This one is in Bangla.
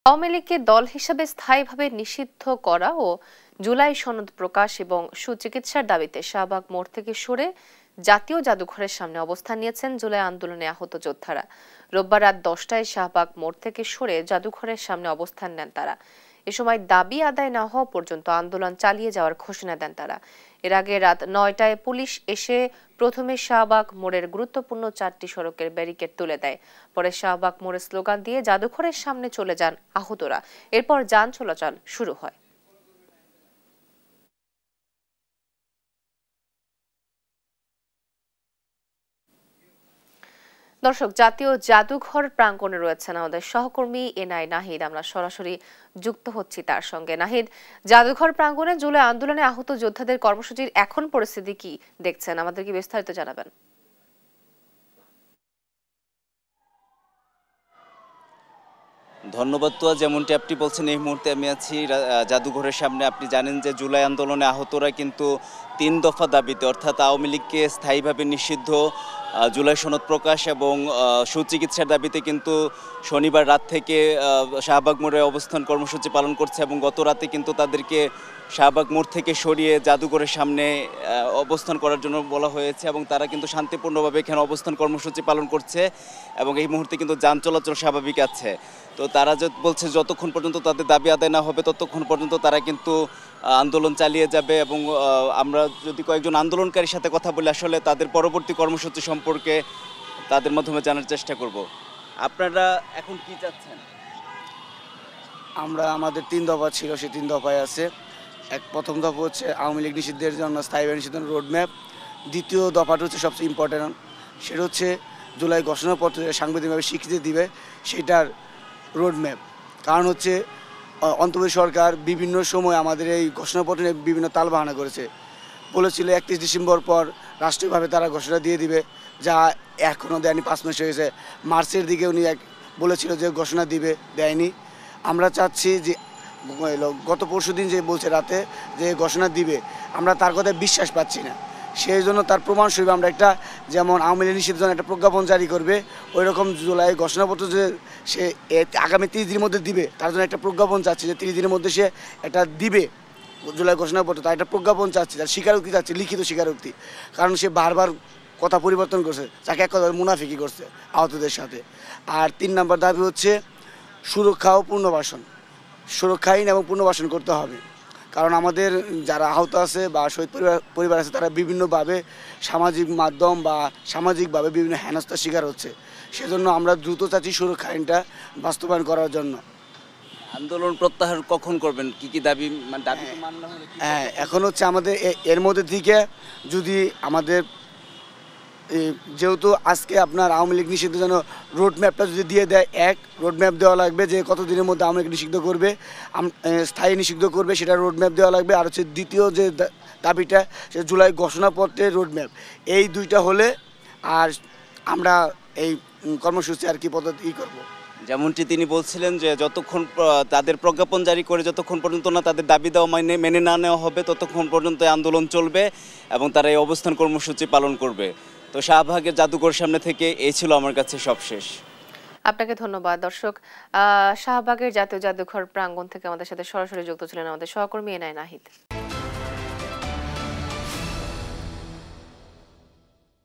আওয়ামী লীগকে দল হিসেবে স্থায়ীভাবে নিষিদ্ধ করা ও জুলাই সনদ প্রকাশ এবং সুচিকিৎসার দাবিতে শাহবাগ মোড় থেকে সরে জাতীয় জাদুঘরের সামনে অবস্থান নিয়েছেন জুলাই আন্দোলনে আহত যোদ্ধারা। রোববার রাত 10টায় শাহবাগ মোড় থেকে সরে জাদুঘরের সামনে অবস্থান নেন তারা। এ সময় দাবি আদায় না হওয়া পর্যন্ত আন্দোলন চালিয়ে যাওয়ার ঘোষণা দেন তারা। এর আগে রাত 9টায় পুলিশ এসে প্রথমে শাহবাগ মোড়ের গুরুত্বপূর্ণ 4টি সড়কের ব্যারিকেড তুলে দেয়। পরে শাহবাগ মোড়ে স্লোগান দিয়ে জাদুঘরের সামনে চলে যান আহতরা। এরপর যান চলাচল শুরু হয়। দর্শক, জাতীয় জাদুঘর প্রাঙ্গণে রয়েছেন আমাদের সহকর্মী এনআই নাহিদ। আমরা সরাসরি যুক্ত হচ্ছি তার সঙ্গে। নাহিদ, জাদুঘর প্রাঙ্গণে জুলাই আন্দোলনে আহত যোদ্ধাদের কর্মসূচির এখন পরিস্থিতি কি দেখছেন, আমাদেরকে বিস্তারিত জানাবেন। ধন্যবাদ তোয়া। যেমনটি আপনি বলছেন, এই মুহূর্তে আমি আছি জাদুঘরের সামনে। আপনি জানেন যে জুলাই আন্দোলনে আহতরা কিন্তু 3 দফা দাবিতে, অর্থাৎ আওয়ামী লীগকে স্থায়ীভাবে নিষিদ্ধ, জুলাই সনদ প্রকাশ এবং সুচিকিৎসার দাবিতে কিন্তু শনিবার রাত থেকে শাহবাগ মোড়ে অবস্থান কর্মসূচি পালন করছে এবং গত রাতে কিন্তু তাদেরকে শাহবাগ মোড় থেকে সরিয়ে জাদুঘরের সামনে অবস্থান করার জন্য বলা হয়েছে এবং তারা কিন্তু শান্তিপূর্ণভাবে এখানে অবস্থান কর্মসূচি পালন করছে এবং এই মুহূর্তে কিন্তু যান চলাচল স্বাভাবিক আছে। তো তারা বলছে যতক্ষণ পর্যন্ত তাদের দাবি আদায় না হবে ততক্ষণ পর্যন্ত তারা কিন্তু আন্দোলন চালিয়ে যাবে এবং আমরা যদি কয়েকজন আন্দোলনকারীর সাথে কথা বলি, আসলে তাদের পরবর্তী কর্মসূচি সম্পর্কে তাদের মাধ্যমে জানার চেষ্টা করব। আপনারা এখন কি চাচ্ছেন? আমরা আমাদের 3 দফা ছিল, সেই 3 দফায় আছে। প্রথম দফা হচ্ছে আওয়ামী লীগ নিষিদ্ধের জন্য স্থায়ীভাবে নিষিদ্ধের রোডম্যাপ। দ্বিতীয় দফাটা হচ্ছে সবচেয়ে ইম্পর্টেন্ট, সেটা হচ্ছে জুলাই ঘোষণাপত্র সাংবিধানিকভাবে স্বীকৃতি দিবে সেটার রোডম্যাপ। কারণ হচ্ছে অন্তর্বর্তী সরকার বিভিন্ন সময় আমাদের এই ঘোষণাপত্র নিয়ে বিভিন্ন তালবাহানা করেছে। বলেছিল 31 ডিসেম্বর পর রাষ্ট্রীয়ভাবে তারা ঘোষণা দিয়ে দিবে, যা এখনও দেয়নি। 5 মাস হয়ে গেছে। মার্চের দিকে উনি বলেছিল যে ঘোষণা দিবে, দেয়নি। আমরা চাচ্ছি যে গত পরশুদিন যে বলছে রাতে যে ঘোষণা দিবে, আমরা তার কথায় বিশ্বাস পাচ্ছি না। সেই জন্য তার প্রমাণস্বরূপ আমরা একটা, যেমন আওয়ামী লীগ নিষিদ্ধের জন্য একটা প্রজ্ঞাপন জারি করবে, ওই রকম জুলাই ঘোষণাপত্র যে সে আগামী 30 দিনের মধ্যে দিবে, তার জন্য একটা প্রজ্ঞাপন চাচ্ছি যে 30 দিনের মধ্যে সে এটা দিবে জুলাই ঘোষণাপত্র। তার একটা প্রজ্ঞাপন চাচ্ছি, তার স্বীকারোক্তি চাচ্ছি, লিখিত স্বীকারোক্তি। কারণ সে বারবার কথা পরিবর্তন করছে, তাকে এক কথা মুনাফিকি করছে আহতদের সাথে। আর 3 নম্বর দাবি হচ্ছে সুরক্ষা ও পুনর্বাসন। সুরক্ষা আইন এবং পুনর্বাসন করতে হবে। কারণ আমাদের যারা আহত আছে বা শহীদ পরিবার আছে, তারা বিভিন্নভাবে সামাজিক মাধ্যম বা সামাজিকভাবে বিভিন্ন হেনস্থার শিকার হচ্ছে। সেজন্য আমরা দ্রুত চাচ্ছি সুরক্ষা আইনটা বাস্তবায়ন করার জন্য। আন্দোলন প্রত্যাহার কখন করবেন? কি কি দাবি হ্যাঁ, এখন হচ্ছে আমাদের এর মধ্যে থেকে যদি আমাদের যেহেতু আজকে আপনার আওয়ামী লীগ নিষিদ্ধের জন্য রোডম্যাপটা যদি দিয়ে দেয়, রোডম্যাপ দেওয়া লাগবে যে কত দিনের মধ্যে আওয়ামী লীগ নিষিদ্ধ করবে, স্থায়ী নিষিদ্ধ করবে, সেটা রোডম্যাপ দেওয়া লাগবে। আর হচ্ছে দ্বিতীয় যে দাবিটা, সে জুলাই ঘোষণাপত্রের রোডম্যাপ। এই দুইটা হলে আর আমরা এই কর্মসূচি আর কি পদ্ধতি করবো। যেমনটি তিনি বলছিলেন যে যতক্ষণ তাদের প্রজ্ঞাপন জারি করে যতক্ষণ পর্যন্ত না তাদের দাবি দেওয়া মেনে না নেওয়া হবে ততক্ষণ পর্যন্ত আন্দোলন চলবে এবং তারা এই অবস্থান কর্মসূচি পালন করবে। তো শাহবাগের জাদুঘর সামনে থেকে এই ছিল আমার কাছে সবশেষ। আপনাকে ধন্যবাদ। দর্শক, শাহবাগের জাতীয় জাদুঘর প্রাঙ্গণ থেকে আমাদের সাথে সরাসরি যুক্ত ছিলেন আমাদের সহকর্মী এনআই নাহিদ।